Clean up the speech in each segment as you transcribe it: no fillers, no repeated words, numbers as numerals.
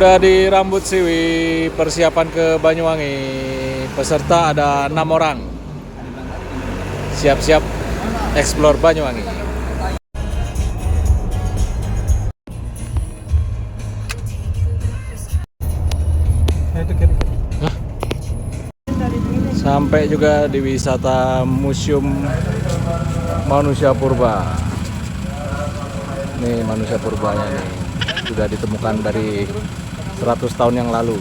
Udah di Rambut Siwi, persiapan ke Banyuwangi. Peserta ada 6 orang. Siap-siap explore Banyuwangi. Sampai juga di wisata Museum Manusia Purba. Nih manusia purbanya nih. Sudah ditemukan dari 100 tahun yang lalu.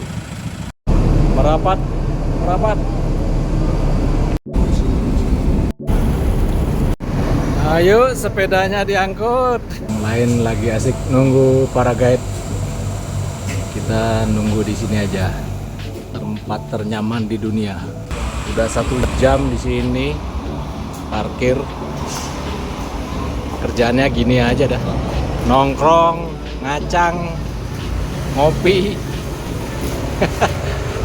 Merapat. Ayo sepedanya diangkut. Yang lain lagi asik nunggu para guide. Kita nunggu di sini aja. Tempat ternyaman di dunia. Udah 1 jam di sini parkir. Kerjaannya gini aja dah. Nongkrong, ngacang, ngopi.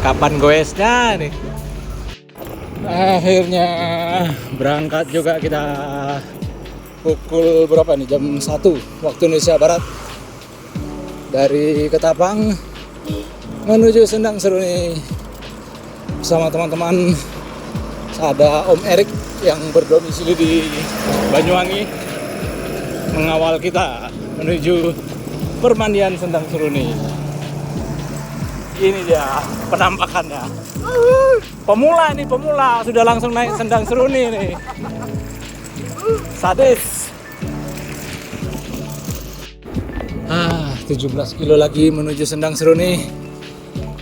Kapan goesnya nih? Akhirnya berangkat juga kita. Pukul berapa nih? Jam 1 waktu Indonesia Barat. Dari Ketapang menuju Sendang Seruni bersama teman-teman. Ada Om Erik yang berdomisili di Banyuwangi mengawal kita menuju permandian Sendang Seruni. Ini dia penampakannya. Pemula sudah langsung naik Sendang Seruni nih. Sadis. 17 kilo lagi menuju Sendang Seruni.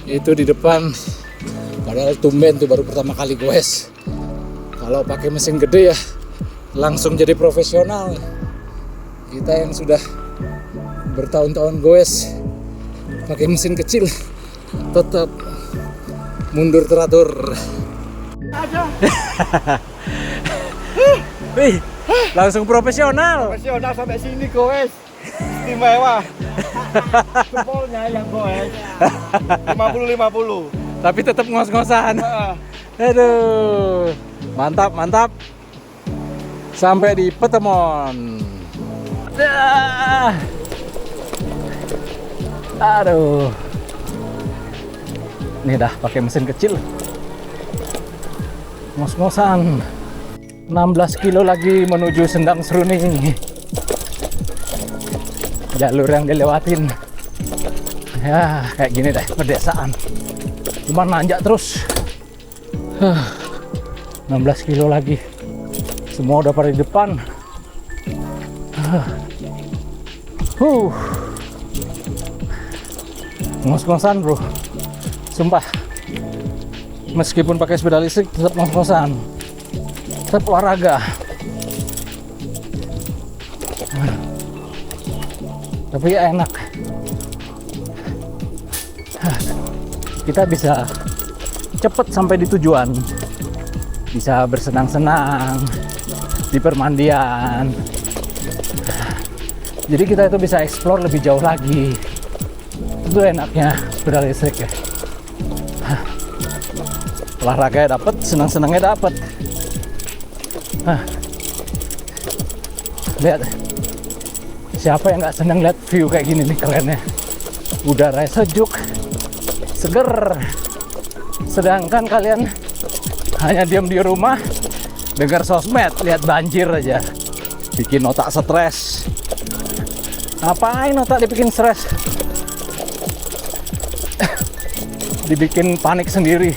Itu di depan. Padahal tumben tuh baru pertama kali goes. Kalau pakai mesin gede ya langsung jadi profesional. Kita yang sudah bertahun-tahun goes pakai mesin kecil tetap mundur teratur. Wih, langsung profesional. Profesional sampai sini goes. Istimewa. Jempolnya yang goes 50-50. Tapi tetap ngos-ngosan. Aduh, mantap. Sampai di Petemon. Aduh. Nih dah pakai mesin kecil. Ngos-ngosan. 16 kilo lagi menuju Sendang Seruni. Jalur yang dilewatin. Ya, kayak gini deh, pedesaan. Cuma nanjak terus. 16 kilo lagi. Semua udah pada di depan. Ngos-ngosan bro. Sumpah. Meskipun pakai sepeda listrik tetap ngos-ngosan. Tetap olahraga. Tapi enak. Kita bisa cepet sampai di tujuan. Bisa bersenang-senang di permandian. Jadi kita itu bisa explore lebih jauh lagi. Itu enaknya sepeda listrik ya. Olahraganya dapet, senang-senangnya dapet. Lihat, siapa yang nggak senang lihat view kayak gini nih, kerennya. Udara sejuk, seger. Sedangkan kalian hanya diam di rumah, dengar sosmed, lihat banjir aja, bikin otak stres. Ngapain otak dibikin stres? Dibikin panik sendiri.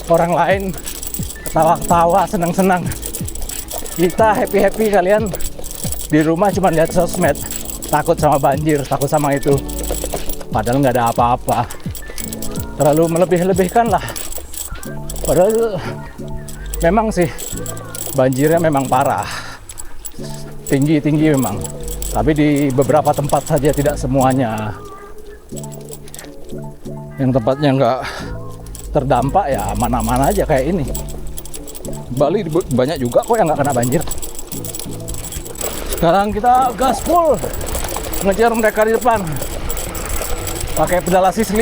Orang lain ketawa-ketawa, senang-senang. Kita happy-happy, kalian di rumah cuma lihat sosmed, takut sama banjir, takut sama itu. Padahal nggak ada apa-apa. Terlalu melebih-lebihkan lah. Padahal memang sih banjirnya memang parah, tinggi memang. Tapi di beberapa tempat saja, tidak semuanya. Yang tempatnya nggak terdampak ya mana-mana aja kayak ini. Bali banyak juga kok yang nggak kena banjir. Sekarang kita gaspol ngejar mereka di depan. Pakai pedal asis 5.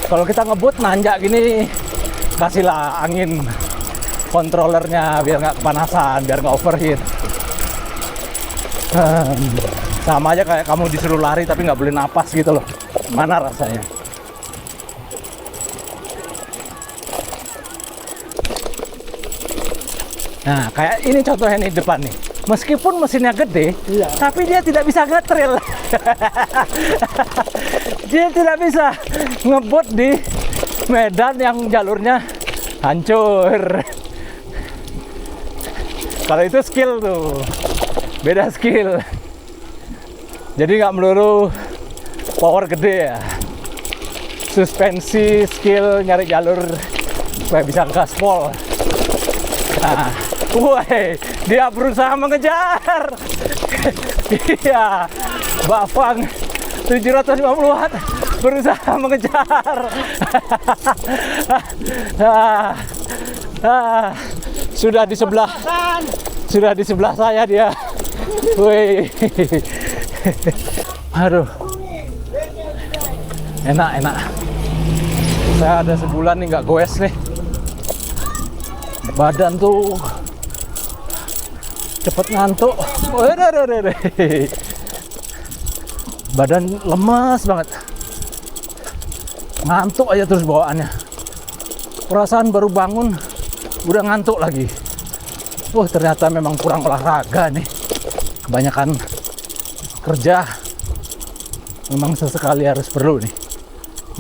Kalau kita ngebut nanjak gini, kasihlah angin kontrolernya biar nggak kepanasan, biar nggak overheat. Sama aja kayak kamu disuruh lari tapi nggak boleh napas gitu loh. Mana rasanya? Nah, kayak ini contohnya nih depan nih. Meskipun mesinnya gede, Iya. tapi dia tidak bisa ngetrail. Dia tidak bisa ngebut di medan yang jalurnya hancur. Kalau itu skill tuh, beda skill. Jadi nggak melulu power gede ya. Suspensi, skill, nyari jalur supaya bisa gaspol. Nah, woi, dia berusaha mengejar. Iya, Bafang 750 watt berusaha mengejar. Sudah di sebelah saya dia. Woi. Aduh. Enak. Saya ada sebulan nih nggak goes nih. Badan tuh cepet ngantuk. Badan lemas banget. Ngantuk aja terus bawaannya. Perasaan baru bangun udah ngantuk lagi. Wah, ternyata memang kurang olahraga nih. Kebanyakan kerja. Memang sesekali harus perlu nih.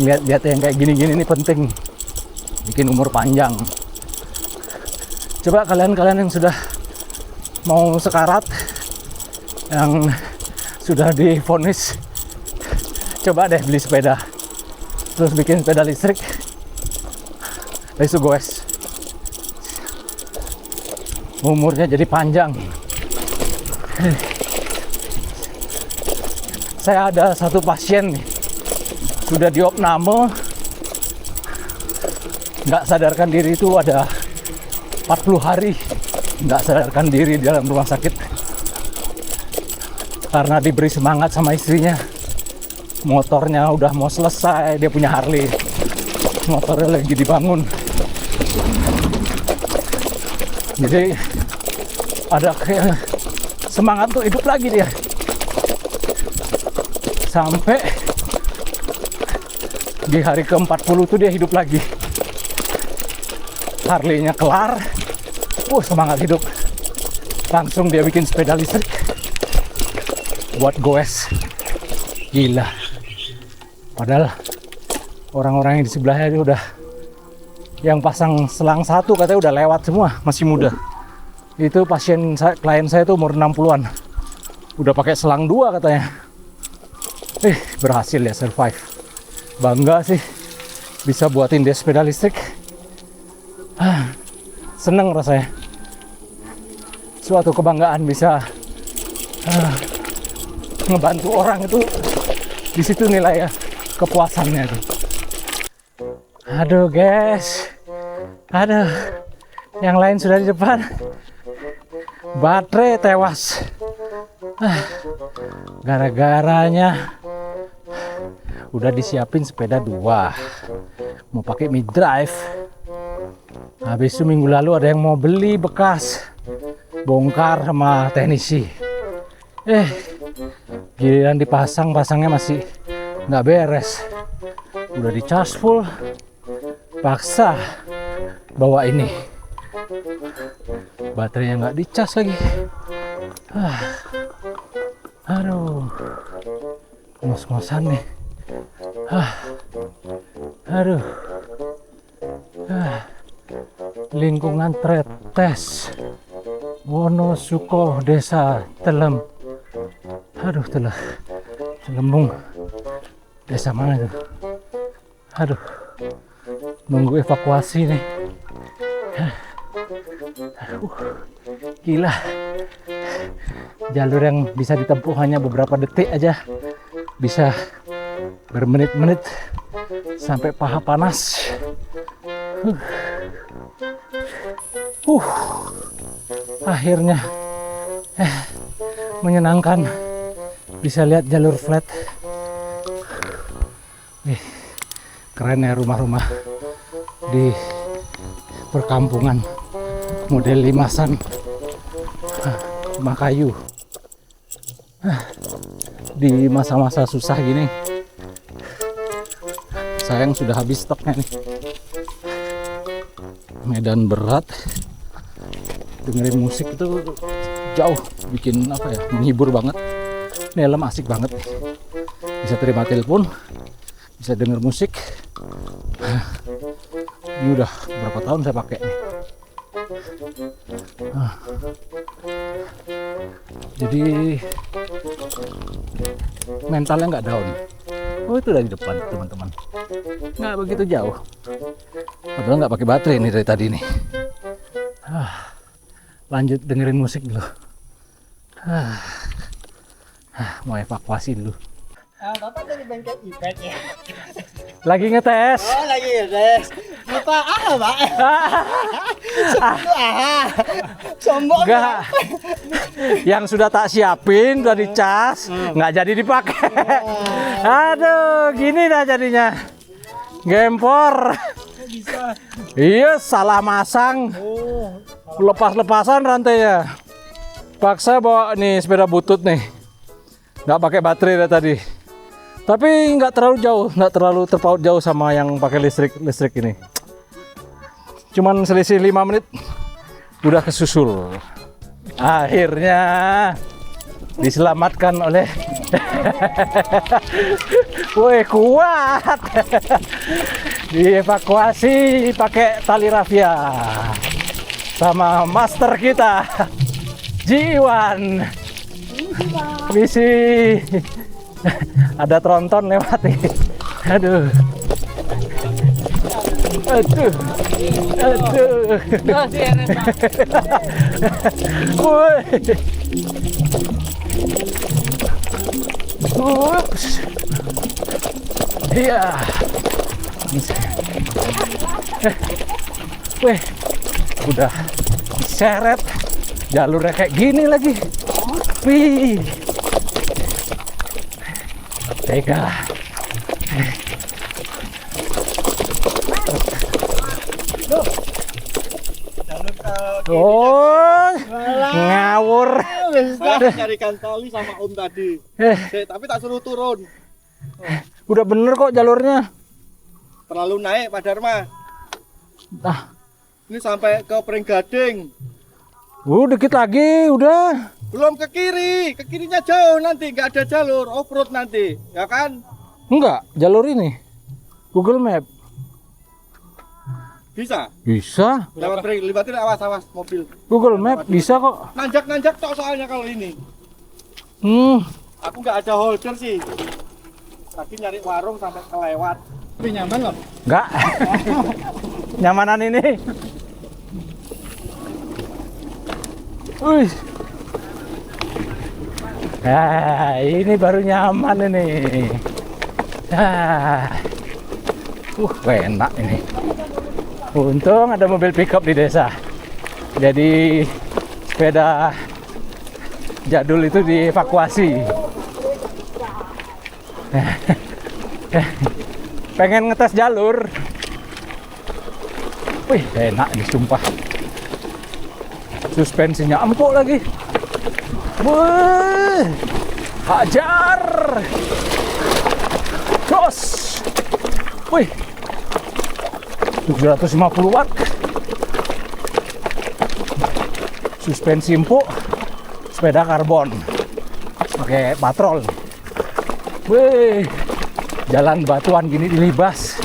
Lihat yang kayak gini-gini nih penting. Bikin umur panjang. Coba kalian yang sudah mau sekarat, yang sudah divonis, coba deh beli sepeda, terus bikin sepeda listrik. Let's go guys. Umurnya jadi panjang. Saya ada satu pasien nih, sudah diopname, nggak sadarkan diri itu ada 40 hari nggak sadarkan diri di dalam rumah sakit karena diberi semangat sama istrinya. Motornya udah mau selesai, dia punya Harley, motornya lagi dibangun, jadi ada kayak semangat tuh hidup lagi dia. Sampai di hari ke-40 tuh dia hidup lagi. Harley-nya kelar, semangat hidup. Langsung dia bikin sepeda listrik buat goes. Gila. Padahal orang-orang yang di sebelahnya itu udah, yang pasang selang satu katanya udah lewat semua, masih muda. Itu klien saya tuh umur 60-an. Udah pakai selang 2 katanya. Berhasil ya, survive. Bangga sih bisa buatin dia sepeda listrik. Seneng rasanya. Suatu kebanggaan bisa ngebantu orang itu, di situ nilai ya kepuasannya tuh. Aduh guys, yang lain sudah di depan, baterai tewas. Gara-garanya udah disiapin sepeda 2, mau pakai mid drive. Habis itu minggu lalu ada yang mau beli bekas, bongkar sama teknisi. Giliran pasangnya masih nggak beres. Udah dicas full, paksa bawa ini. Baterainya nggak dicas lagi. Aduh, ngos-ngosan nih. Aduh. Lingkungan Tretes, Wonosuko, Desa Telem. Aduh, Telembung. Desa mana itu? Aduh, nunggu evakuasi nih. Gila. Jalur yang bisa ditempuh hanya beberapa detik aja, bisa bermenit-menit sampai paha panas. Akhirnya menyenangkan bisa lihat jalur flat. Keren ya rumah-rumah di perkampungan model limasan, rumah kayu. di masa-masa susah gini. Sayang sudah habis stoknya nih. Medan berat, dengerin musik itu jauh bikin apa ya, menghibur banget. Ini helm asik banget nih. Bisa terima telepon, bisa denger musik. Ini udah berapa tahun saya pakai nih. Jadi mentalnya nggak down. Oh, itu udah di depan teman-teman, nggak begitu jauh. Padahal nggak pakai baterai nih dari tadi nih. Lanjut dengerin musik dulu. Mau evakuasi dulu. Bapak dari bengkel iPad ya? Lagi ngetes. Oh, lagi ngetes. Bapak Pak? Sombong. Enggak. Yang sudah tak siapin udah dicas, nggak jadi dipakai. Aduh, gini dah jadinya. Gempor. Bisa. Iya, salah masang. Oh. Lepas-lepasan rantainya. Paksa bawa nih sepeda butut nih. Nggak pakai baterai dah tadi. Tapi nggak terlalu jauh, nggak terlalu terpaut jauh sama yang pakai listrik ini. Cuman selisih 5 menit udah kesusul. Akhirnya diselamatkan oleh woi, kuat. Dievakuasi pakai tali rafia sama master kita Jiwan. Misi. Ada tronton lewat nih. Aduh. Aduh. Aduh. Woi. Ups. Iya. Weh. Udah diseret. Jalurnya kayak gini lagi. Wih. Tega. Oh, ngawur. Carikan tali sama Om tadi. Tapi tak suruh turun. Udah bener kok jalurnya. Terlalu naik Pak Dharma. Ah, ini sampai ke Pringgading. Dikit lagi, udah. Belum ke kirinya jauh nanti, nggak ada jalur off-road nanti, ya kan? Enggak, jalur ini. Google Map. Bisa? Bisa. Libatin awas mobil. Google Map bisa kok. Nanjak tok soalnya kalau ini. Aku nggak ada holder sih. Tadi nyari warung sampai kelewat. Tapi nyaman loh? Enggak. Nyamanan ini. Wih. Ini baru nyaman ini. Enak ini. Untung ada mobil pickup di desa. Jadi sepeda jadul itu dievakuasi. Pengen ngetes jalur. Wih, enak ini sumpah. Suspensinya empuk lagi. Wih, hajar. Jos. Wih, 750 watt. Suspensi empuk. Sepeda karbon. Pakai patrol. Wih, jalan batuan gini dilibas.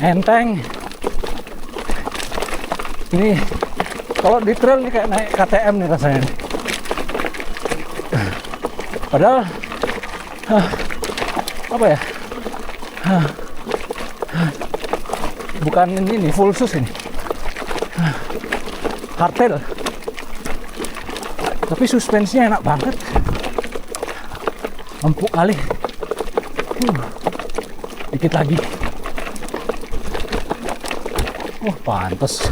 Enteng. Ini kalau di trail ini kayak naik KTM nih rasanya. Padahal apa ya? Bukan ini full sus ini. Hardtail. Tapi suspensinya enak banget. Empuk kali. Dikit lagi. Pantes.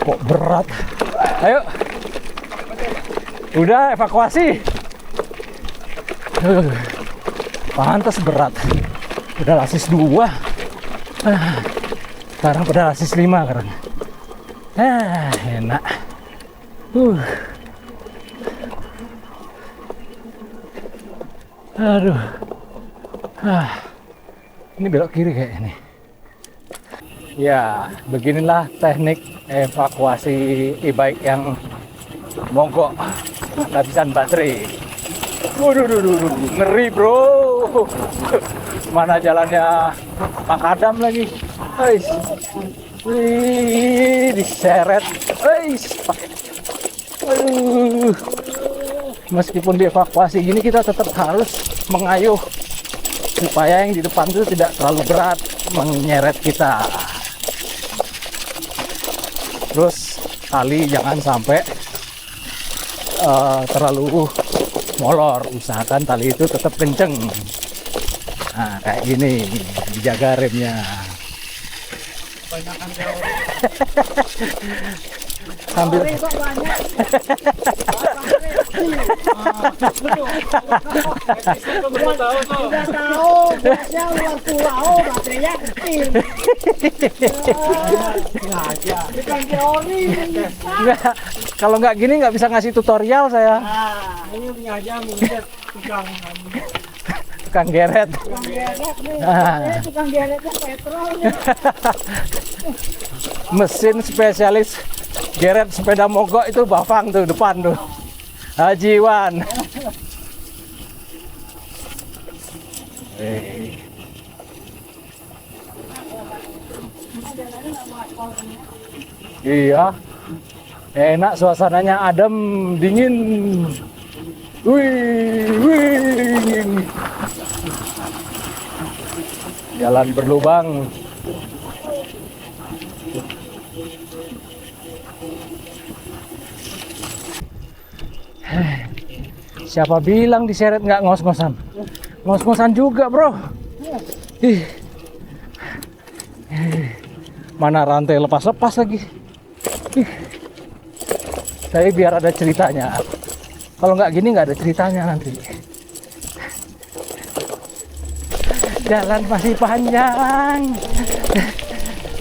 Kok berat. Ayo. Udah evakuasi. Pantes berat. Udah lasis 2. Sekarang udah lasis 5 sekarang. Enak. Aduh. Ini belok kiri kayak ini. Ya, beginilah teknik evakuasi e-bike yang mogok kehabisan baterai. Waduh, ngeri bro. Mana jalannya makadam lagi. Wih, diseret. Aduh. Meskipun dievakuasi gini, kita tetap harus mengayuh supaya yang di depan itu tidak terlalu berat menyeret kita. Terus tali jangan sampai terlalu molor, usahakan tali itu tetap kenceng. Nah, kayak gini, dijaga remnya. Banyakan teori. Sambil Udah tahu, biasanya luar pulau baterainya kecil. Bukan teori. Nggak, kalau nggak gini nggak bisa ngasih tutorial saya. Nah, ini punya aja mungkin Tukang geret. tukang geret nih. Ah. Tukang geretnya petrol nih. Mesin spesialis geret sepeda mogok itu Bafang tuh depan tuh. Haji Wan. Iya. Enak suasananya, adem, dingin. Wih. Jalan berlubang. Siapa bilang diseret nggak ngos-ngosan? Ngos-ngosan juga bro. Ih. Mana rantai lepas-lepas lagi. Ih. Tapi biar ada ceritanya. Kalau nggak gini nggak ada ceritanya nanti. Jalan masih panjang.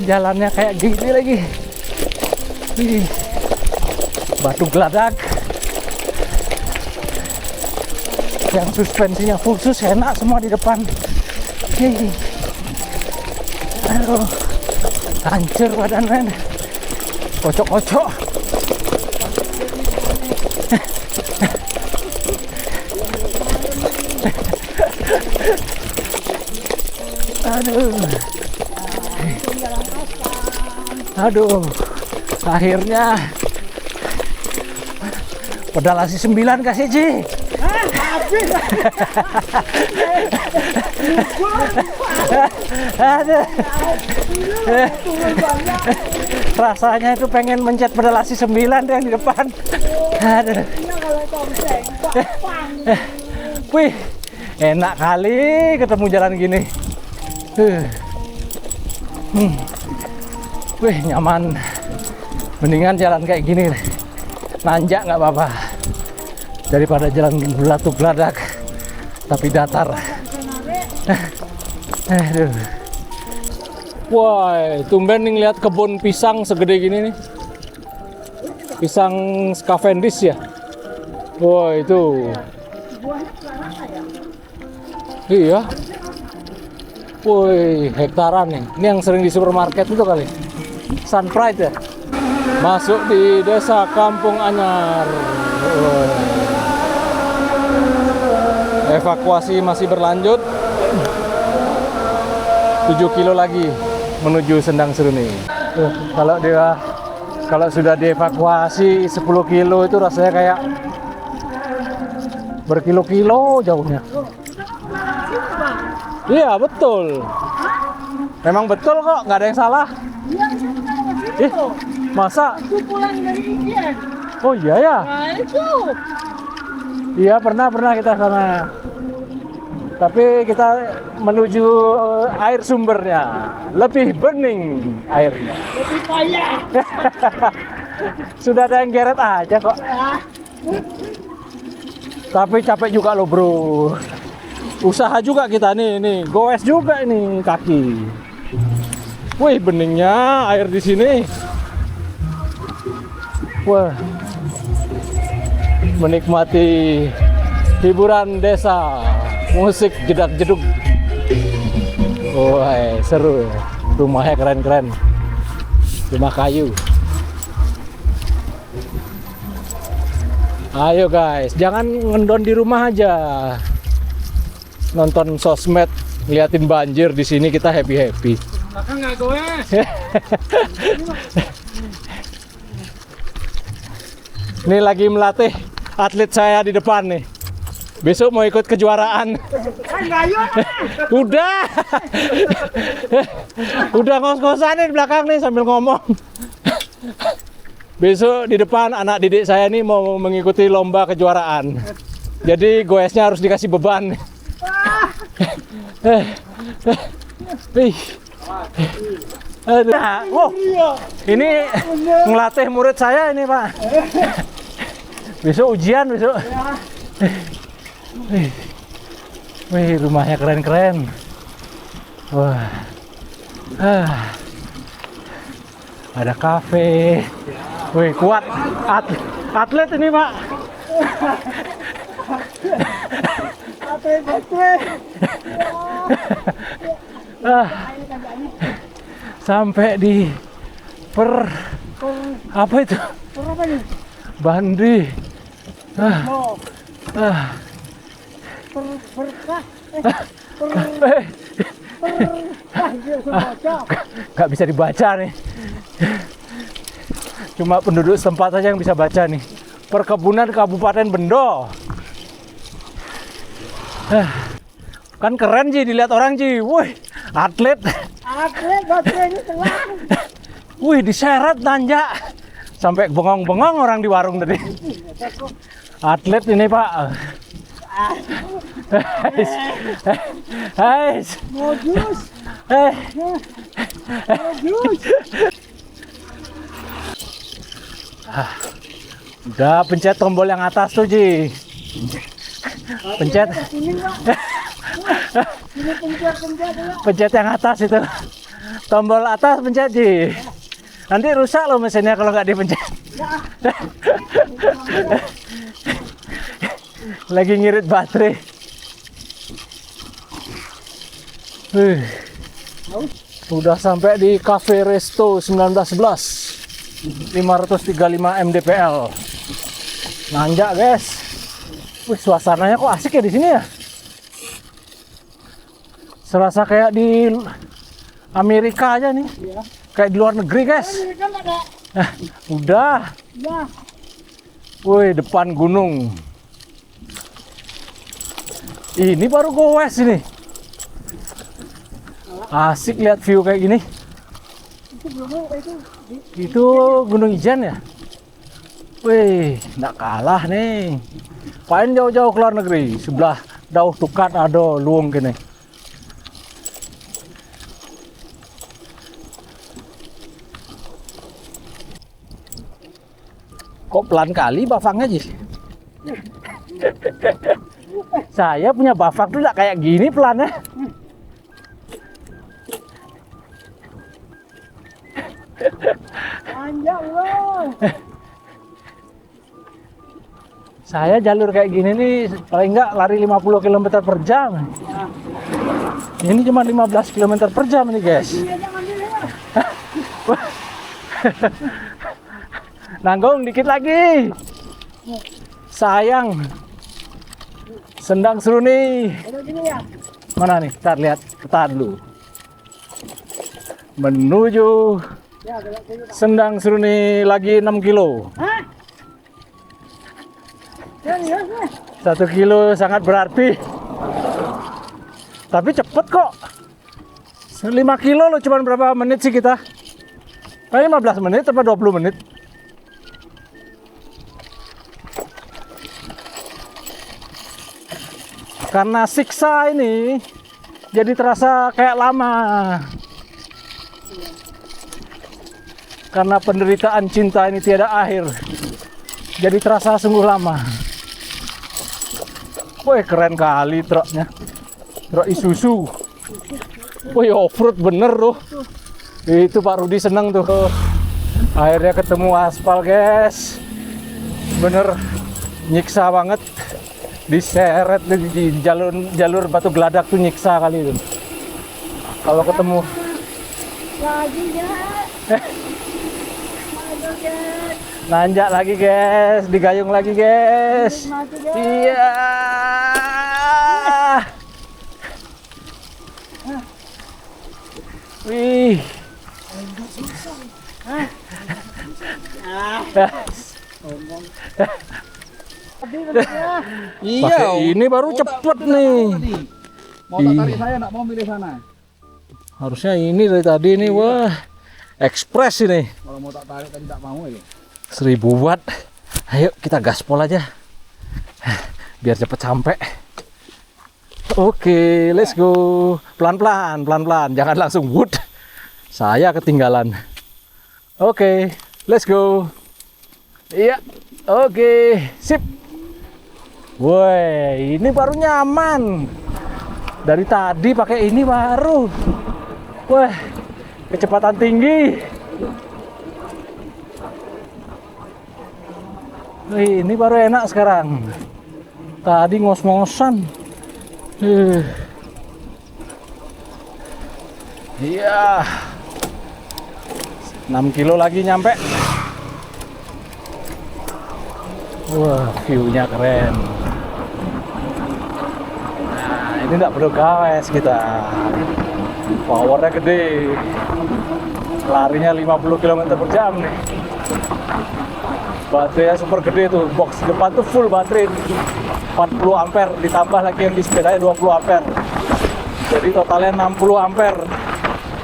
Jalannya kayak gini lagi. Ih. Batu geladak. Yang suspensinya khusus enak semua di depan. Hei. Aduh, hancur badan men. Kocok-kocok. Aduh, akhirnya pedal asi 9 kasih Ji. Aduh. Rasanya itu pengen mencet pedal asi 9 deh yang di depan. Aduh. Wih, enak kali ketemu jalan gini. Wih, nyaman. Mendingan jalan kayak gini. Nanjak nggak apa-apa. Daripada jalan batu geladak tapi datar. Aduh. Wah, tumben nih lihat kebun pisang segede gini nih. Pisang Cavendish ya. Wah, itu. Iya. Woi, hektaran nih. Ini yang sering di supermarket itu kali. Sunpride ya. Masuk di desa Kampung Anyar. Evakuasi masih berlanjut. 7 kilo lagi menuju Sendang Seruni. Kalau sudah dievakuasi 10 kilo itu rasanya kayak berkilo-kilo jauhnya. Iya betul. Memang betul kok, nggak ada yang salah. Ih, masa? Itu pulang dari India. Oh iya ya? Nah itu. Iya pernah kita sana. Tapi kita menuju air sumbernya, lebih bening airnya. Lebih payah. Sudah ada yang geret aja kok. Tapi capek juga loh bro. Usaha juga kita nih, goes juga ini kaki. Wih, beningnya air di sini. Wah, menikmati hiburan desa Musik jedak-jeduk. Wah, seru. Rumahnya keren-keren. Rumah kayu. Ayo guys, jangan ngendon di rumah aja. Nonton sosmed, ngeliatin banjir, di sini kita happy-happy. Belakang nggak goes. Ini lagi melatih atlet saya di depan nih. Besok mau ikut kejuaraan. Udah. Udah ngos-ngosan nih di belakang nih sambil ngomong. Besok di depan anak didik saya nih mau mengikuti lomba kejuaraan. Jadi goesnya harus dikasih beban. Oh, ini ngelatih murid saya ini Pak. Besok ujian besok. Wih, rumahnya keren-keren. Wah, ada kafe. Wih, kuat. Atlet ini Pak. Sampai di apa itu? Bandi. Gak bisa dibaca nih. Cuma penduduk setempat aja yang bisa baca nih. Perkebunan Kabupaten Bendo. Kan keren Ji, dilihat orang Ji. Wih, atlet. Atlet baterai ini telang. Wih, diseret nanjak. Sampai bengong-bengong orang di warung tadi. Atlet ini Pak. Hai. Modus. Modus. Udah pencet tombol yang atas tuh Ji. Pencet. Pencet yang atas itu. Tombol atas pencet Ji. Nanti rusak loh mesinnya kalau nggak dipencet. Lagi ngirit baterai. Udah sampai di Cafe Resto 1911 535 mdpl. Nanjak guys. Wih, suasananya kok asik ya di sini ya. Serasa kayak di Amerika aja nih. Iya. Kayak di luar negeri guys. Kan ada. Udah. Ya. Wih, depan gunung. Ini baru goes ini. Asik lihat view kayak gini. Itu Gunung Ijen ya? Wih, nggak kalah nih. Paling jauh-jauh ke luar negeri. Sebelah Dauh Tukat ada luung gini. Kok pelan kali bafangnya Ji? Saya punya bafang tuh nggak kayak gini pelannya. Panjang loh. Saya jalur kayak gini nih paling nggak lari 50 km per jam. Ini cuma 15 km per jam nih guys. Nanggung dikit lagi. Sayang. Sendang Seruni. Mana nih? Kita lihat peta dulu. Menuju Sendang Seruni lagi 6 kilo. 1 kilo sangat berarti. Tapi cepet kok. 5 kilo loh, cuman berapa menit sih kita? 15 menit atau 20 menit? Karena siksa ini jadi terasa kayak lama. Karena penderitaan cinta ini tiada akhir, jadi terasa sungguh lama. Wih, keren kali truknya. Truk Isuzu. Wih, off-road bener tuh. Itu Pak Rudi seneng tuh. Akhirnya ketemu aspal guys. Bener nyiksa banget. diseret di jalur batu geladak tuh nyiksa kali itu. Kalau ketemu Lagi ya. Aduh, guys. nanjak lagi guys, digayung lagi guys. Mati, guys. Iya. Wih. Pakai ini baru cepet nih. Mau tak tarik saya, nak mau milih sana. Harusnya ini dari tadi nih, wah, ekspres ini. Kalau mau tak tarik tadi tak mau ya. 1000 watt. Ayo kita gaspol aja. Biar cepet sampai. Oke, let's go. Pelan-pelan, pelan-pelan. Jangan langsung wood. Saya ketinggalan. Oke, let's go. Iya. Oke, sip. Woi, ini baru nyaman. Dari tadi pakai ini baru. Wah, kecepatan tinggi. Wih, ini baru enak sekarang. Tadi ngos-ngosan. Iya. 6 kilo lagi nyampe. Wah, view-nya keren. Nah, ini nggak perlu kawes kita. Powernya gede. Larinya 50 km per jam nih. Baterainya super gede tuh. Box depan tuh full baterai. 40 ampere ditambah lagi yang di sepedanya 20 ampere. Jadi totalnya 60 ampere.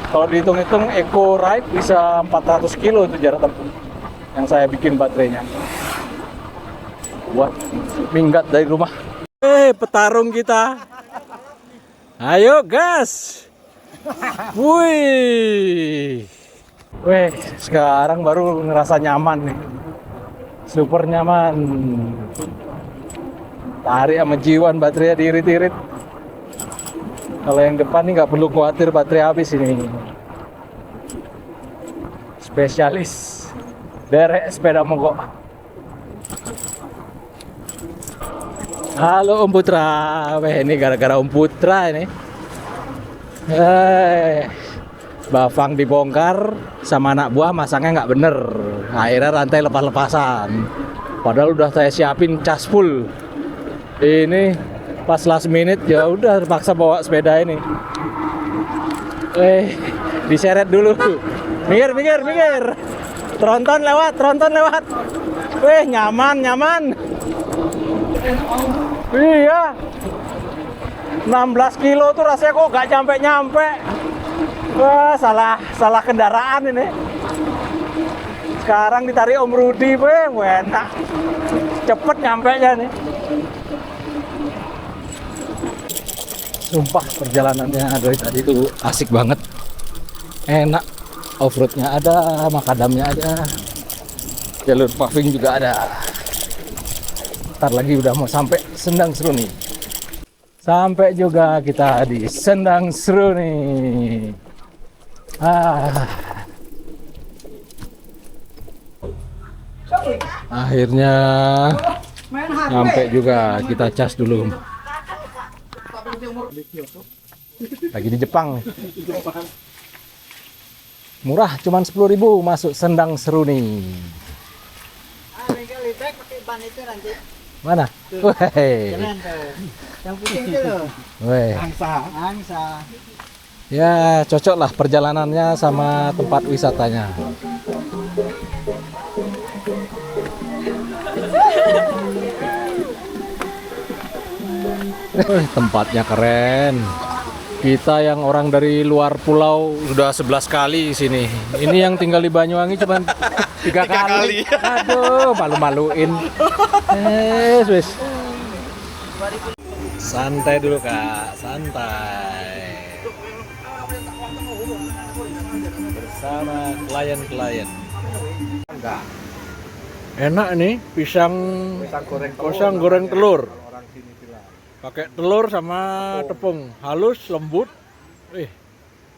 Kalau dihitung-hitung Eco Ride bisa 400 kilo itu jarak tempuh yang saya bikin baterainya. Buat minggat dari rumah. Petarung kita. Ayo gas. Wih. Wih, sekarang baru ngerasa nyaman nih. Super nyaman. Tarik sama jiwan, baterainya diirit-irit. Kalau yang depan nih nggak perlu khawatir baterai habis ini. Spesialis derek sepeda mogok. Halo Om Putra. Weh, ini gara-gara Om Putra ini. Bafang dibongkar sama anak buah, masangnya nggak bener. Akhirnya rantai lepas-lepasan. Padahal udah saya siapin cas full. Ini pas last minute ya udah terpaksa bawa sepeda ini. Diseret dulu. Minggir. Tronton lewat. Wih, nyaman. Iya. 16 kilo tuh rasanya kok gak nyampe. Wah, salah kendaraan ini. Sekarang ditarik Om Rudi, enak. Cepet nyampenya nih. Sumpah perjalanannya dari tadi tuh asik banget. Enak. Off-roadnya ada, makadamnya ada. Jalur paving juga ada. Ntar lagi udah mau sampai Sendang Seruni. Sampai juga kita di Sendang Seruni. Akhirnya sampai juga, kita cas dulu. Lagi di Jepang. Murah, cuman 10.000 masuk Sendang Seruni. Mana? Weh. Yang putih itu loh. Weh. Angsa. Ya, cocok lah perjalanannya sama tempat wisatanya. Tempatnya keren. Kita yang orang dari luar pulau sudah 11 kali sini. Ini yang tinggal di Banyuwangi cuma 3 kali. Aduh, malu-maluin. Wes. Santai dulu Kak, santai. Bersama klien-klien. Enggak. Enak nih pisang goreng telur. Pakai telur sama tepung, halus, lembut.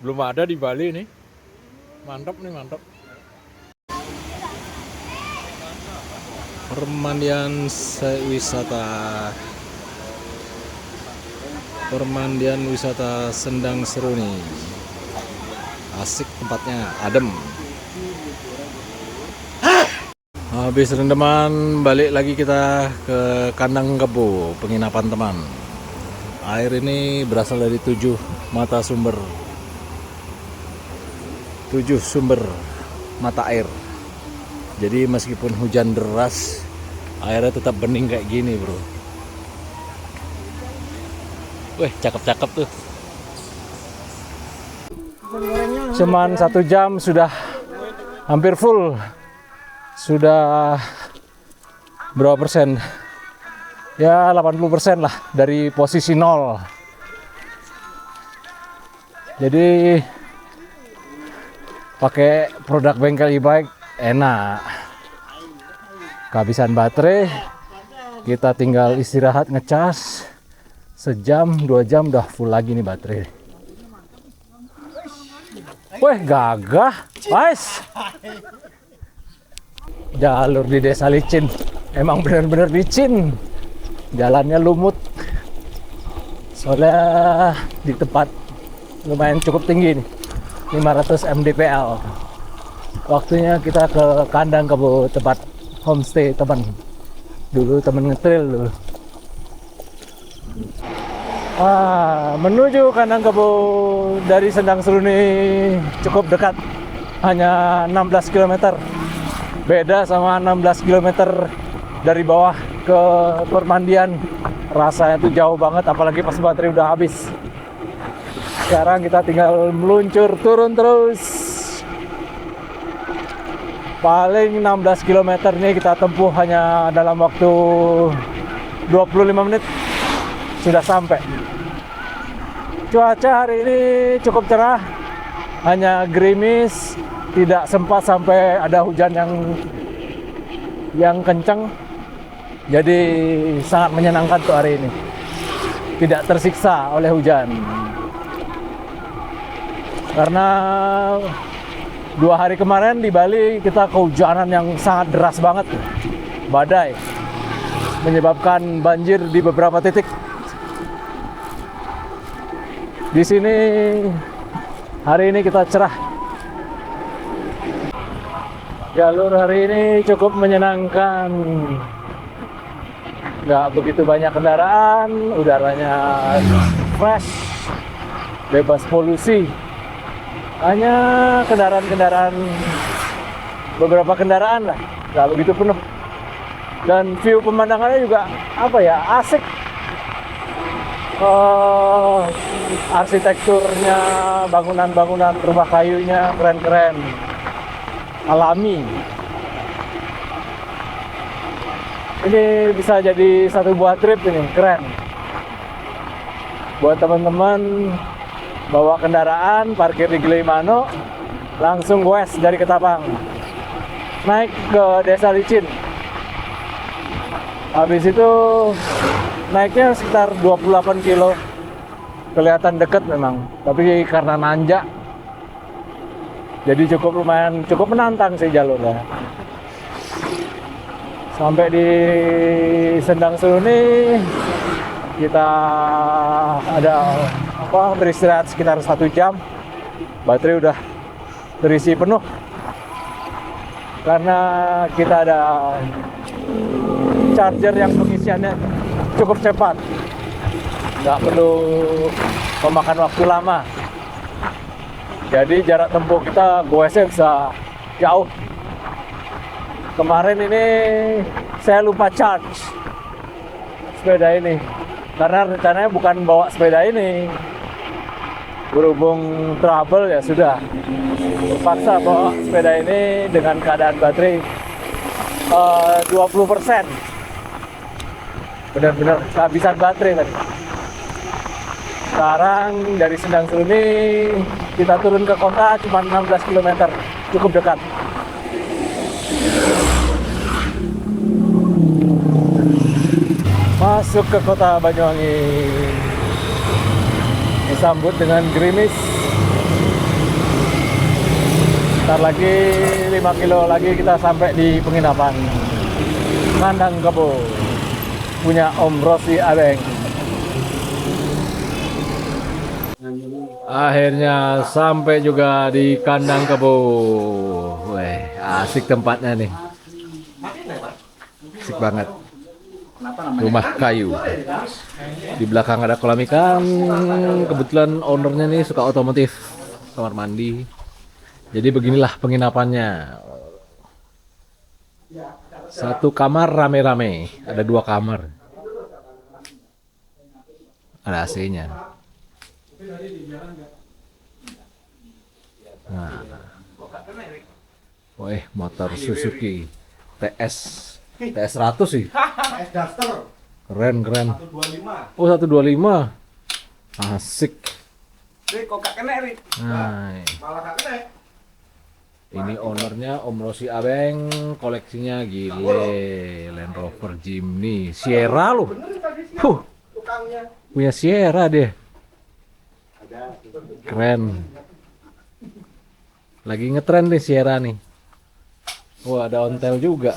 Belum ada di Bali nih. Mantap nih, mantap. Permandian wisata Permandian wisata Sendang Seruni. Asik tempatnya, adem. Habis rendeman, balik lagi kita ke kandang kebo, penginapan teman. Air ini berasal dari 7 mata sumber. 7 sumber mata air. Jadi meskipun hujan deras, airnya tetap bening kayak gini, bro. Wih, cakep-cakep tuh. Cuman 1 jam sudah hampir full. Sudah berapa persen? Ya 80% lah dari posisi 0. Jadi pakai produk bengkel e-bike enak. Kehabisan baterai, kita tinggal istirahat ngecas. Sejam, 2 jam udah full lagi nih baterai. Wih, gagah, guys. Jalur di desa licin, emang bener-bener licin. Jalannya lumut. Soalnya di tempat lumayan cukup tinggi nih, 500 mdpl. Waktunya kita ke kandang kebo, tempat homestay teman. Dulu temen ngetrail dulu. Menuju kandang kebo dari Sendang Seruni cukup dekat, hanya 16 km. Beda sama 16 km dari bawah ke Permandian. Rasanya tuh jauh banget, apalagi pas baterai udah habis. Sekarang kita tinggal meluncur turun terus. Paling 16 km ini kita tempuh hanya dalam waktu 25 menit sudah sampai. Cuaca hari ini cukup cerah, hanya gerimis, tidak sempat sampai ada hujan yang kencang. Jadi sangat menyenangkan tuh hari ini, tidak tersiksa oleh hujan. Karena 2 hari kemarin di Bali kita kehujanan yang sangat deras banget, badai, menyebabkan banjir di beberapa titik. Di sini hari ini kita cerah. Jalur hari ini cukup menyenangkan. Nggak begitu banyak kendaraan, udaranya fresh, bebas polusi. Hanya kendaraan-kendaraan, beberapa kendaraan lah, nggak begitu penuh. Dan view pemandangannya juga apa ya, asik. Arsitekturnya, bangunan-bangunan rumah kayunya keren-keren, alami. Ini bisa jadi satu buah trip ini, keren. Buat teman-teman bawa kendaraan, parkir di Gilimanuk, langsung west dari Ketapang, naik ke Desa Licin. Habis itu naiknya sekitar 28 kilo. Kelihatan dekat memang, tapi karena nanjak, jadi cukup menantang sih jalurnya. Sampai di Sendang Seruni kita ada beristirahat sekitar 1 jam. Baterai udah terisi penuh karena kita ada charger yang pengisiannya cukup cepat, nggak perlu memakan waktu lama. Jadi jarak tempuh kita goesnya bisa jauh. Kemarin ini saya lupa charge sepeda ini, karena rencananya bukan bawa sepeda ini. Berhubung trouble ya sudah, terpaksa bawa sepeda ini dengan keadaan baterai 20%. Benar-benar kehabisan baterai tadi. Sekarang dari Sendang Seruni kita turun ke kota cuma 16 km, cukup dekat. Masuk ke kota Banyuwangi, disambut dengan gerimis. Ntar lagi 5 kilo lagi kita sampai di penginapan Kandang Kebo punya Om Rossi Abeng. Akhirnya sampai juga di kandang kebo. Weh, asik tempatnya nih. Asik banget. Rumah kayu. Di belakang ada kolam ikan. Kebetulan ownernya nih suka otomotif. Kamar mandi. Jadi beginilah penginapannya. Satu kamar rame-rame. Ada 2 kamar. Ada AC-nya. Nah. Wih, motor Suzuki TS 100 sih. Es Duster Keren. 125. Oh, 125. Asik. Rik, kok gak kena, Rik? Nah, Malah gak kena. ini ownernya Om Rosi Abeng, koleksinya gile. Land Rover Jimny Sierra loh. Bener tadi sih Huh, tukangnya. punya Sierra deh. Keren. Lagi ngetren nih Sierra nih. Wah, ada ontel juga.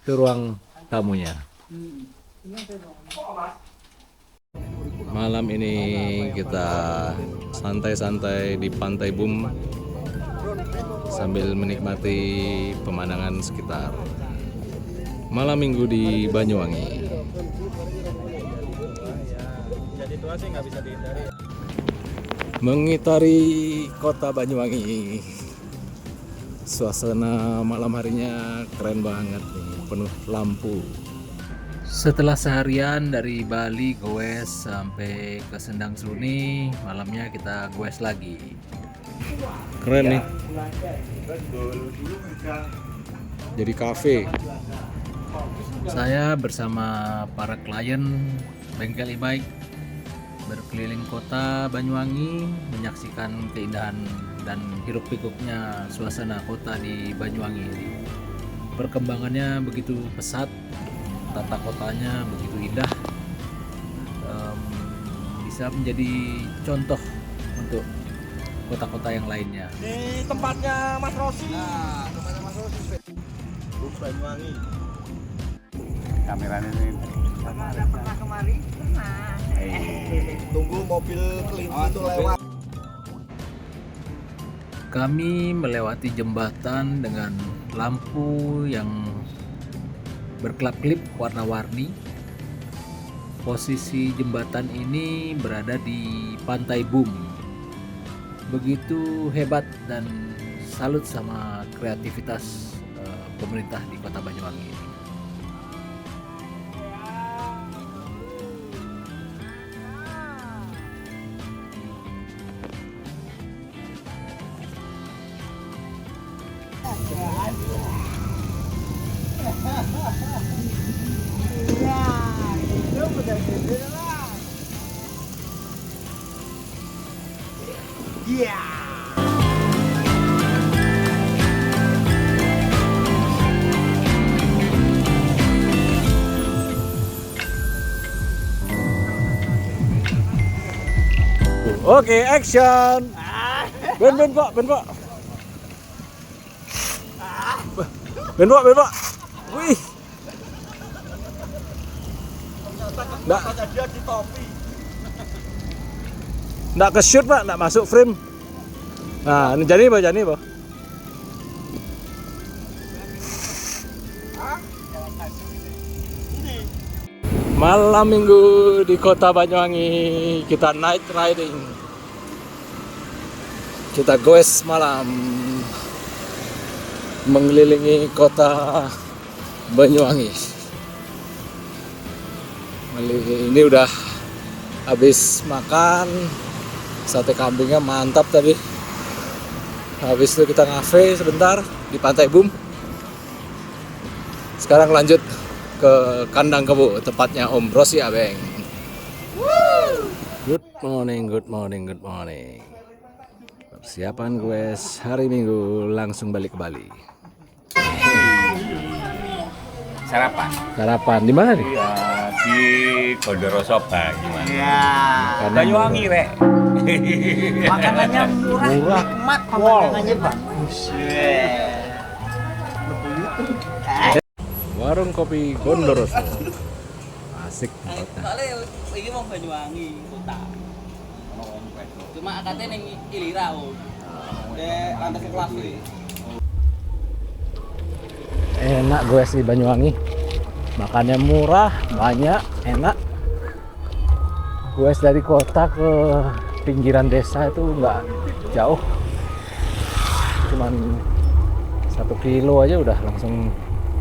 Itu ruang tamunya. Malam ini kita santai-santai di Pantai Bum sambil menikmati pemandangan sekitar. Malam minggu di Banyuwangi. Mengitari kota Banyuwangi. Suasana malam harinya keren banget nih, penuh lampu. Setelah seharian dari Bali goes sampai ke Sendang Suni, malamnya kita goes lagi. Keren nih. Jadi kafe. Saya bersama para klien bengkel e-bike berkeliling kota Banyuwangi, menyaksikan keindahan dan hiruk pikuknya suasana kota di Banyuwangi ini. Perkembangannya begitu pesat, tata kotanya begitu indah, bisa menjadi contoh untuk kota-kota yang lainnya. Di tempatnya Mas Rosi. Nah, tempatnya Mas Rosi. Banyuwangi. Kameranya ini. Pernah kemari? Pernah. Tunggu mobil kelinci itu lewat. Kami melewati jembatan dengan lampu yang berkelap-kelip warna-warni. Posisi jembatan ini berada di Pantai Bum. Begitu hebat dan salut sama kreativitas pemerintah di Kota Banyuwangi ini. Oke, action. Ben Pak. Ben Pak. Wih. Ada dia di topi. Nggak ke shoot Pak, nggak masuk frame. Nah, ini jadi Pak. Malam minggu di Kota Banyuwangi, kita night riding. Kita goes malam mengelilingi Kota Banyuwangi. Ini udah habis makan, sate kambingnya mantap tadi. Habis itu kita ngafe sebentar di Pantai Bum. Sekarang lanjut ke kandang kebo, tempatnya Om Rosi Abeng. Good morning. Persiapan guys, hari Minggu langsung balik ke Bali. Sarapan di mana nih? Ya, di Gondoroso Banyuwangi. Ya. Banyuwangi, Rek. Makanannya murah, nikmat, pemandangannya bagus. Warung kopi Gondoroso. Asik tempatnya. Soalnya ini mau Banyuwangi kota. Cuma akate ning Ilira. Lantas kelas iki. Enak gue di Banyuwangi, makannya murah, banyak, enak. Gue dari kota ke pinggiran desa itu nggak jauh, cuman 1 kilo aja udah langsung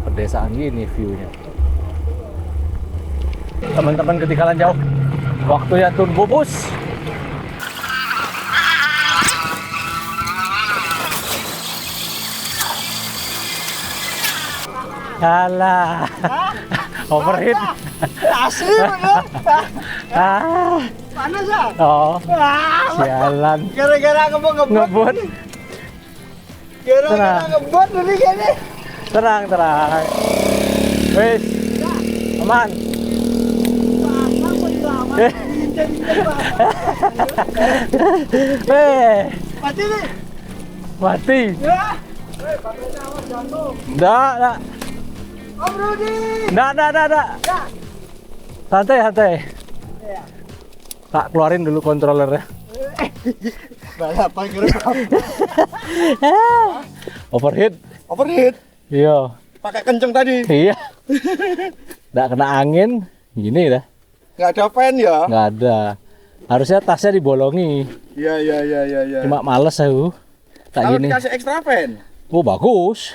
pedesaan gini viewnya. Teman-teman ketinggalan jauh, waktunya turbo bus. Alah, overheat. Asli bener. Ah, Panas ya? oh, sialan. Gara-gara ngebut. Ngebut. Gara-gara ngebut dari sini. Tenang. Wis, aman. Mati nih. Mati. Ya. Baterainya awas jatuh. Nggak. Om Rudi. Nggak. Ya. Santai. Ya. Tak keluarin dulu kontrolernya. Balapan kira Overheat. overheat. Iya. Pakai kenceng tadi. Iya. Nggak kena angin. Gini dah. Nggak ada fan ya? Nggak ada. Harusnya tasnya dibolongi. Iya. Cuma males aku. Tak Kalau gini. dikasih extra fan. Oh bagus.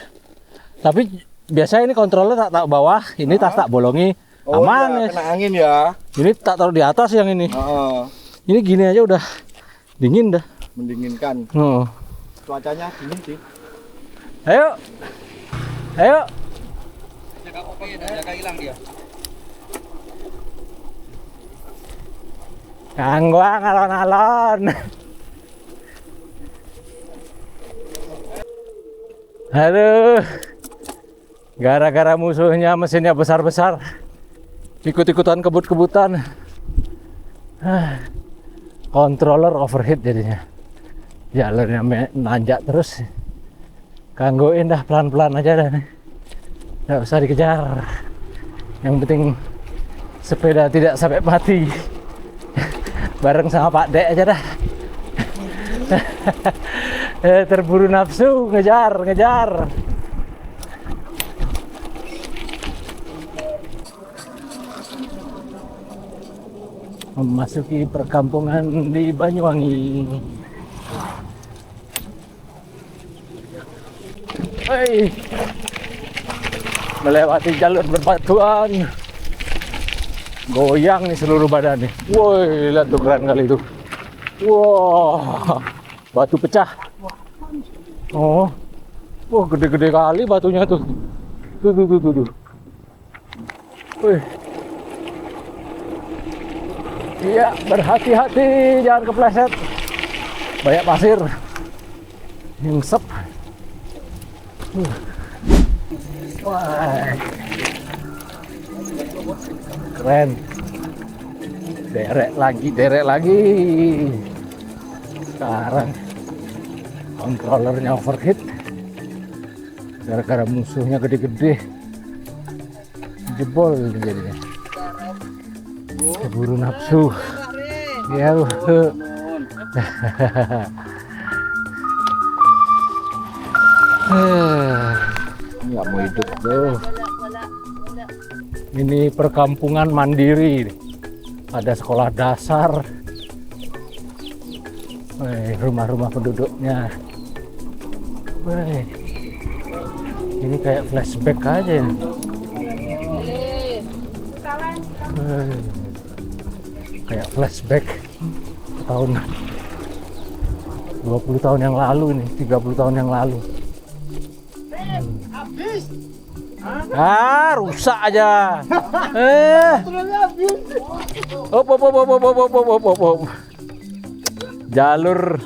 Tapi biasanya ini kontroler tak bawah, ini tas tak bolongi. Oh, Aman iya, ya. kena angin ya. Ini tak taruh di atas yang ini. Heeh. Ini gini aja udah dingin dah. Mendinginkan. Cuacanya dingin sih. Ayo. Jaga kopi dan jaga hilang dia. Kang gua ngalon-alon. Aduh. Gara-gara musuhnya mesinnya besar-besar. Ikut-ikutan kebut-kebutan. Controller overheat jadinya. Jalurnya nanjak terus. Gangguin dah, pelan-pelan aja dah nih. Nggak usah dikejar. Yang penting sepeda tidak sampai mati. Bareng sama Pak Dek aja dah. Terburu nafsu, ngejar. Memasuki perkampungan di Banyuwangi. Hei, melewati jalur berbatuan. Goyang nih seluruh badan nih. Woi, lihat tuh keren kali itu. Wah, batu pecah. Oh, wah gede-gede kali batunya tuh. Tuh. Wih. Iya, berhati-hati, jangan kepleset. Banyak pasir. Nyungsep. Wah. Keren. Derek lagi. Sekarang kontrolernya overheat. Gara-gara musuhnya gede-gede. Jebol jadinya. Keburu nafsu. Ya, nggak mau hidup tuh. Ini perkampungan mandiri. Ada sekolah dasar. Rumah-rumah penduduknya. Ini kayak flashback aja ya. Kayak flashback tahun 20 tahun yang lalu nih, 30 tahun yang lalu. Rusak aja. Op. Jalur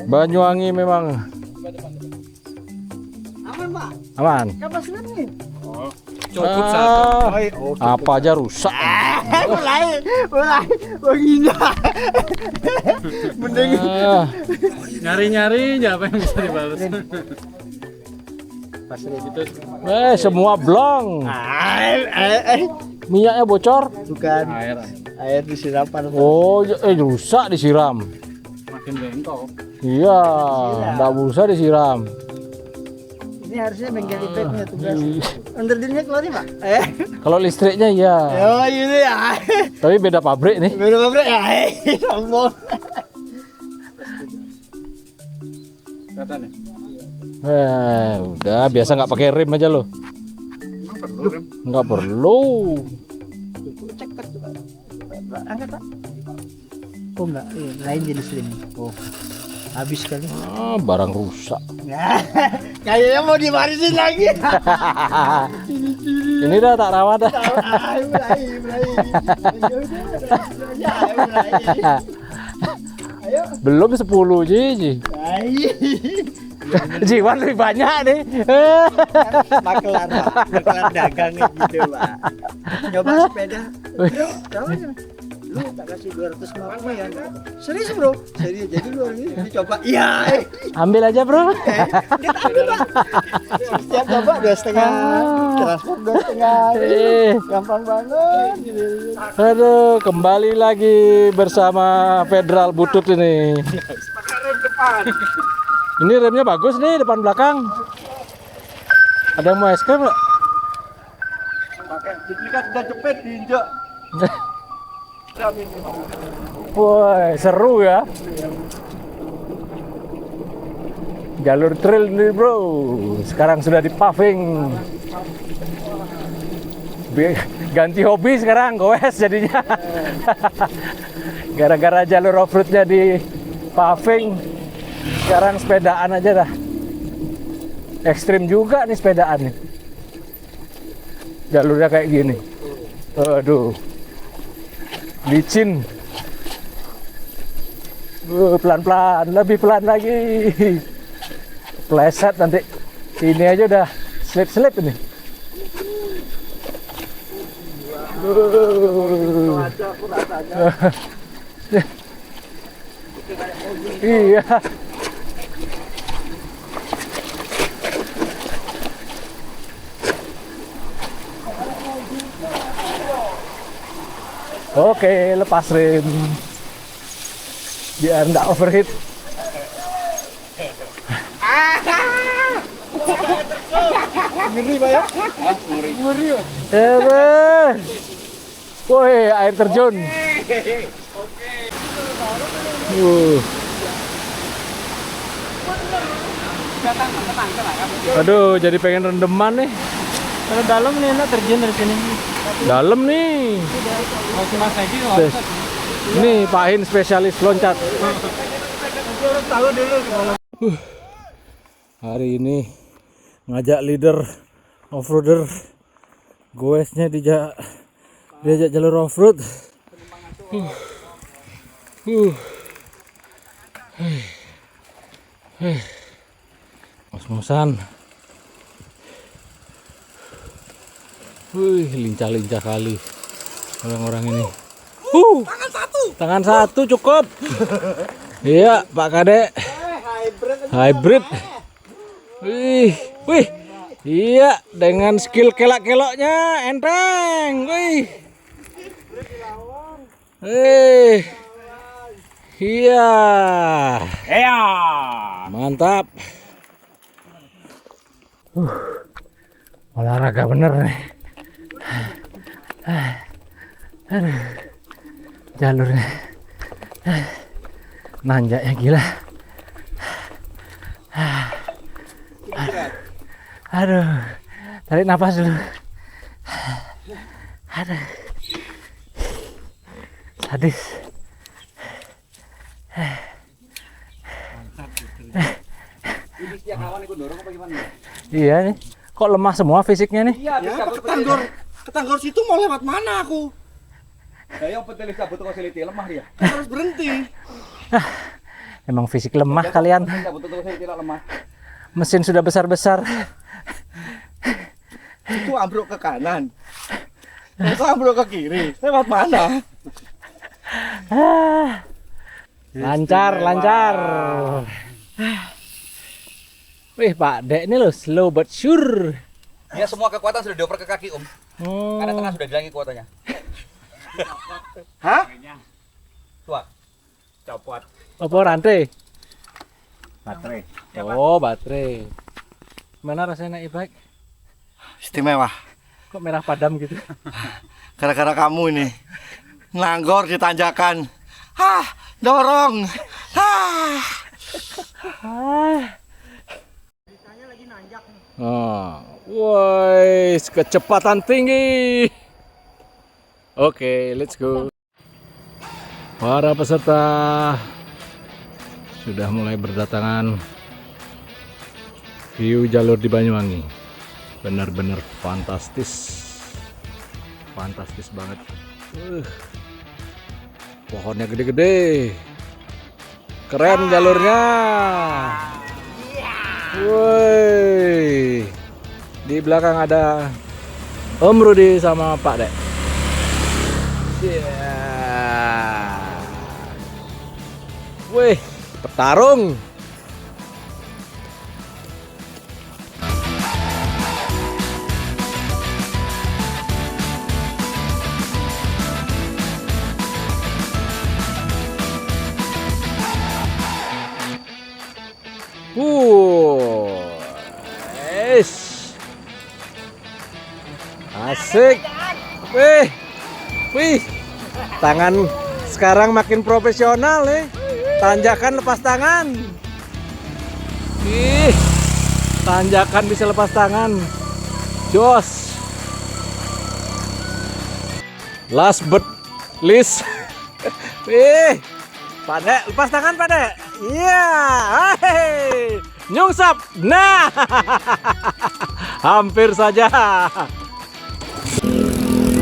Banyuwangi memang Aman, Pak. aman. Kapas nih. Cukup satu. Apa aja rusak. Mulai begini. Mending Nyari-nyari apa yang bisa dibalas. Pasir gitu. Semua blong. Minyaknya bocor. bukan Air. Air disirapan. Oh, rusak disiram. Makin bengkok. Iya, nggak usah disiram. Ini harusnya bengkel listriknya tugas. Under dirinya keluar nih, Pak. Kalau listriknya iya, Oh, gitu ya. tapi beda pabrik nih. Beda pabrik ya. Sombong. Katanya. Udah biasa nggak pakai rem aja lo. Nggak perlu. Cek kan coba. Angkat, Pak. Oh enggak, lain jenis rem. Oh. Habis kali. Barang rusak. Kayaknya mau dimarisin lagi. Ini dah tak rawat dah. Ayo. Belum 10 Ji. Jiwan lebih banyak nih. Makelar, Pak. Makelar dagang gitu, Pak. Coba sepeda. Coba. Lu tak kasih 250 ya. Serius, Bro? Serius. Jadi lu ini coba. Iya. Ambil aja bro. Kita ambil, Pak. Setiap coba 2,5. Transport 2,5. Gampang banget. Aduh, kembali lagi bersama Federal Butut ini. Pakai rem depan. Ini remnya bagus nih, depan belakang. Ada yang mau es krim nggak? Pakai duplikat udah jepit diinjak. Woi, seru ya. Jalur trail nih bro. Sekarang sudah di paving. Ganti hobi sekarang, goes jadinya. Gara-gara jalur off-roadnya di paving, sekarang sepedaan aja dah. Ekstrim juga nih sepedaan nih. Jalurnya kayak gini. Aduh. Licin. Pelan-pelan, lebih pelan lagi. Pleset nanti. Ini aja udah slip-slip ini. Iya. Oke, lepas rem biar nggak overheat. Ngeri, Pak ya? Ngeri. Woi, air terjun. Aduh, jadi pengen rendeman nih. Kalau dalam nih enak terjun dari sini. Dalam nih. Mas lagi Nih, Pak Hin spesialis loncat. tahu dulu gimana. Hari ini ngajak leader off-roader goesnya diajak jalur off-road. Mos-mosan. Wih, lincah-lincah kali orang-orang ini. Tangan satu cukup. Iya, Pak Kadek. Hybrid. Wih. Iya, dengan skill kelak-keloknya enteng. Wih. Iya. Mantap. Olahraga bener nih. Aduh. Jalurnya. Nanjaknya gila. Aduh. Tarik napas dulu. Aduh. Sadis. Ini setiap kawan ikut dorong apa gimana? Iya nih. Kok lemah semua fisiknya nih? Iya, Ya, ketanggor situ mau lewat mana aku? Saya petelis cabut ke siliti lemah dia. Harus berhenti. Emang fisik lemah kalian. Cabut ke siliti lemah. Mesin sudah besar-besar. Itu ambruk ke kanan. Itu ambruk ke kiri. Lewat mana? Lancar. Wih, Pak Dek ini loh slow but sure. Dia semua kekuatan sudah dioper ke kaki, Om. Karena tengah sudah dilangi kuotanya. Hah? Tua. Copot Apa rantai? baterai. Oh, baterai. Mana rasanya naik e-bike? Istimewa. Kok merah padam gitu? Gara-gara kamu ini nganggor di tanjakan. Dorong. Oh, woi, kecepatan tinggi. Oke, let's go. Para peserta sudah mulai berdatangan. View jalur di Banyuwangi benar-benar fantastis, fantastis banget. Pohonnya gede-gede, keren jalurnya. Woi, di belakang ada Om Rudi sama Pak Dek. Wih, petarung. Es. Asik. Wih. Wih. Tangan sekarang makin profesional nih. Tanjakan lepas tangan. Ih. Tanjakan bisa lepas tangan. Jos. Last but least. Wih. Padek, lepas tangan Padek. Iya. Hei. Nyungsap. Nah. Hampir saja.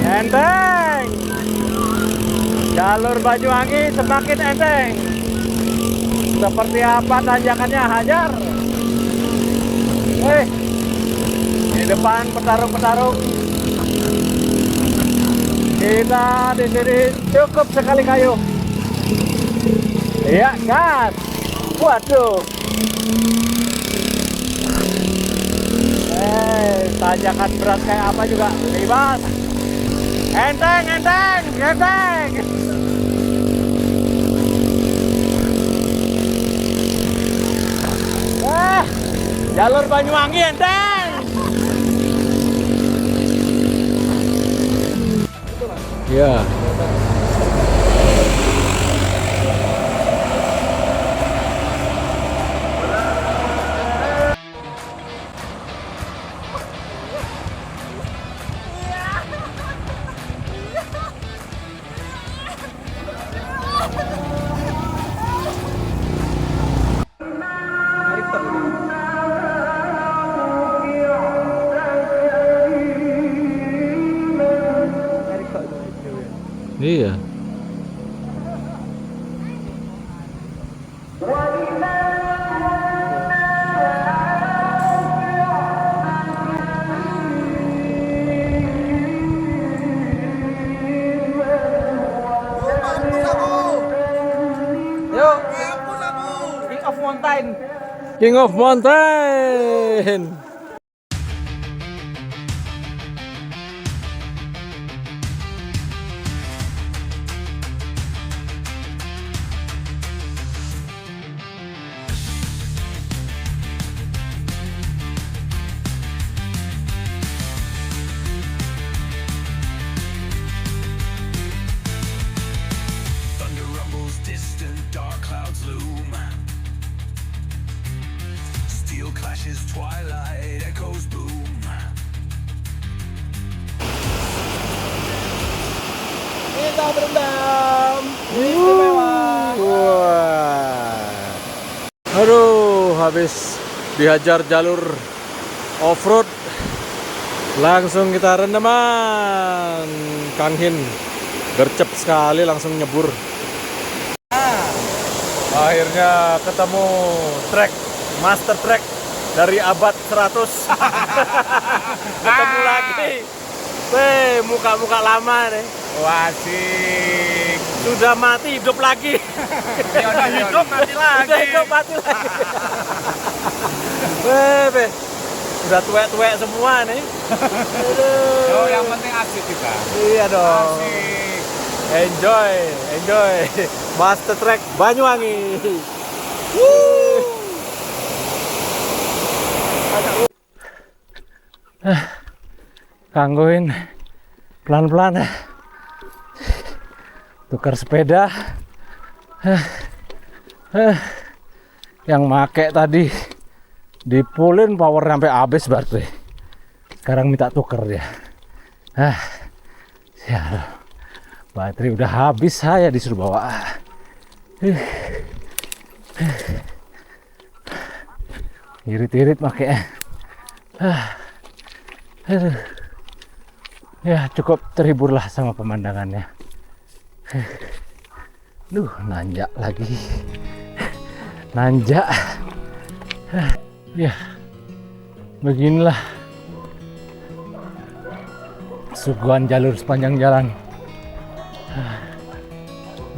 Enteng. Jalur Banyuwangi semakin enteng. Seperti apa tanjakannya, hajar. Di depan petarung-petarung. Kita di sini cukup sekali kayu. Iya, gas. Waduh. Tanjakan berat kayak apa juga bebas. Enteng, enteng, enteng. Jalur Banyuwangi enteng. Ya. Iya. Yuk, King of Mountain. King of Mountain. Clashes, twilight, echoes boom. Kita berendam. Istimewa. Wah. Aduh, habis dihajar jalur off-road, langsung kita rendaman. Kang Hin gercep sekali, langsung nyebur. Akhirnya ketemu trek, master trek dari abad 100. Ketemu lagi. Weh, muka-muka lama nih. Wasik. Sudah mati hidup lagi. Ya udah hidup mati lagi. Udah hidup mati lagi. Weh, udah tuwek-tuwek semua nih. Aduh. Oh, yang penting asik kita. Iya dong. Asik. Enjoy, enjoy. Master Trek Banyuwangi. Gangguin pelan-pelan. Tukar sepeda. Yang make tadi dipulin power sampai habis baterai. Sekarang minta tuker dia. Ya, baterai udah habis, saya disuruh bawa. Irit-irit makanya. Ya cukup terhibur lah sama pemandangannya. Nanjak lagi. Nanjak. Ya, beginilah suguhan jalur sepanjang jalan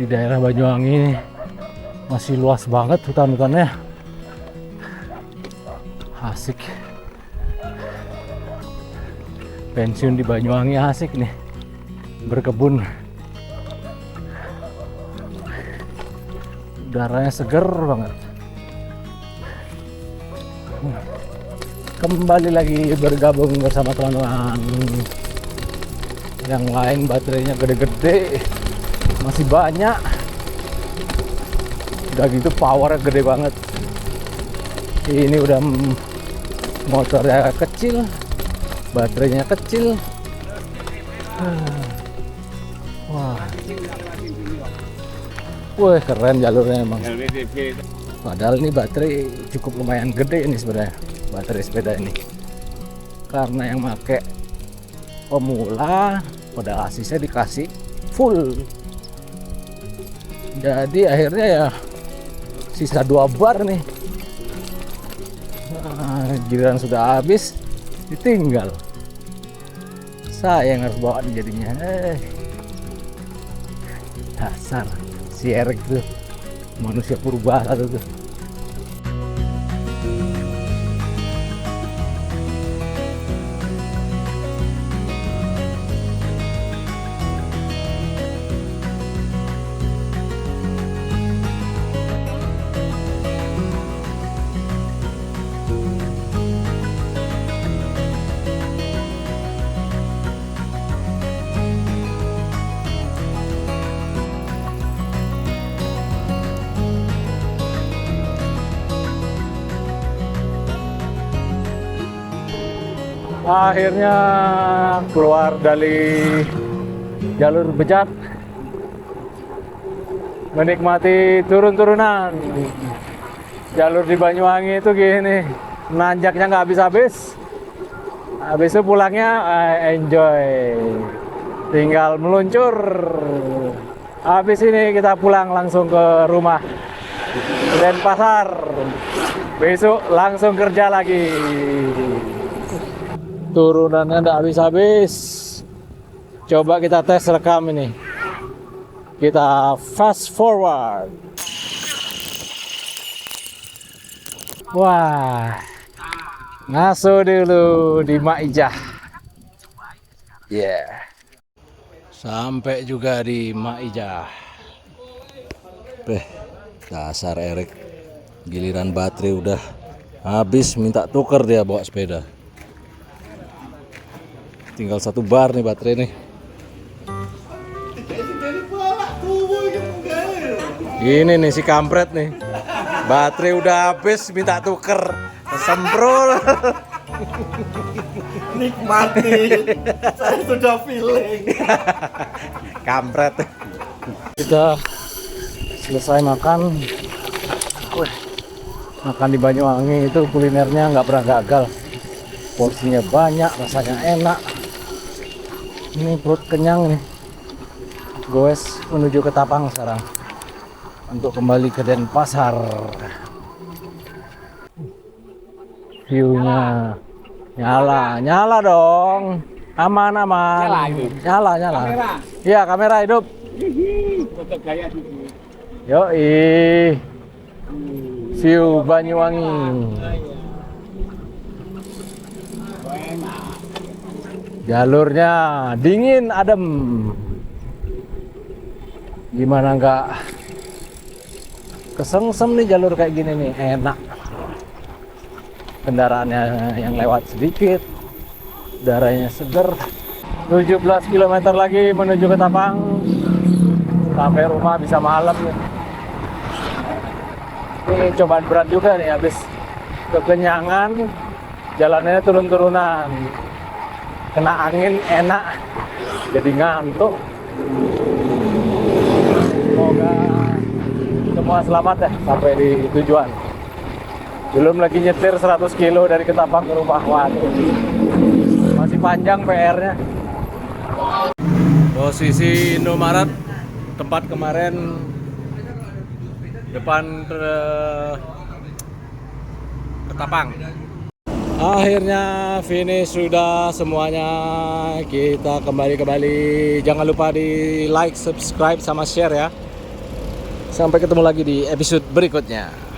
di daerah Banyuwangi ini. Masih luas banget hutan-hutannya, asik. Pensiun di Banyuwangi asik nih, berkebun, udaranya seger banget. Kembali lagi bergabung bersama teman-teman yang lain. Baterainya gede-gede, masih banyak. Udah gitu powernya gede banget. Ini udah motornya kecil, baterainya kecil. Wah, keren jalurnya emang. Padahal ini baterai cukup lumayan gede ini sebenarnya, baterai sepeda ini. Karena yang pakai pemula, pada asisnya dikasih full. Jadi akhirnya ya sisa 2 bar nih. Giliran sudah habis ditinggal. Saya yang harus bawa jadinya. Dasar si Erik tuh, manusia purba satu tuh. Akhirnya keluar dari jalur bejat, menikmati turun-turunan. Jalur di Banyuwangi itu gini, nanjaknya nggak habis-habis. Habis itu pulangnya enjoy, tinggal meluncur. Habis ini kita pulang langsung ke rumah Denpasar. Besok langsung kerja lagi. Turunannya nggak habis-habis. Coba kita tes rekam ini. Kita fast forward. Wah, ngaso dulu di Maijah. Yeah. Sampai juga di Maijah. Dasar Erik. Giliran baterai udah habis, minta tuker dia bawa sepeda. Tinggal 1 bar nih baterai nih. Ini nih si kampret nih. Baterai udah habis minta tuker. Semprol. Nikmati. Saya sudah feeling. Kampret. Kita selesai makan. Makan di Banyuwangi itu kulinernya nggak pernah gagal. Porsinya banyak, rasanya enak. Ini perut kenyang nih. Goes menuju ke Tapang sekarang untuk kembali ke Denpasar. View-nya nyala dong. Aman. Nyala. Kamera. Iya, kamera hidup. Foto gaya dulu. Yoi. View Banyuwangi. Jalurnya dingin, adem. Gimana nggak kesengsem nih jalur kayak gini nih, enak. Kendaraannya yang lewat sedikit, udaranya seger. 17 km lagi menuju ke Tapang. Sampai rumah bisa malam nih. Ini cobaan berat juga nih, habis kekenyangan, jalannya turun-turunan. Kena angin enak, jadi ngantuk. Semoga semua selamat ya sampai di tujuan. Belum lagi nyetir 100 kilo dari Ketapang ke rumah. Waduh, masih panjang PR-nya. Posisi Indomaret tempat kemarin depan Ketapang. Akhirnya finish sudah semuanya. Kita kembali. Jangan lupa di like, subscribe, sama share ya. Sampai ketemu lagi di episode berikutnya.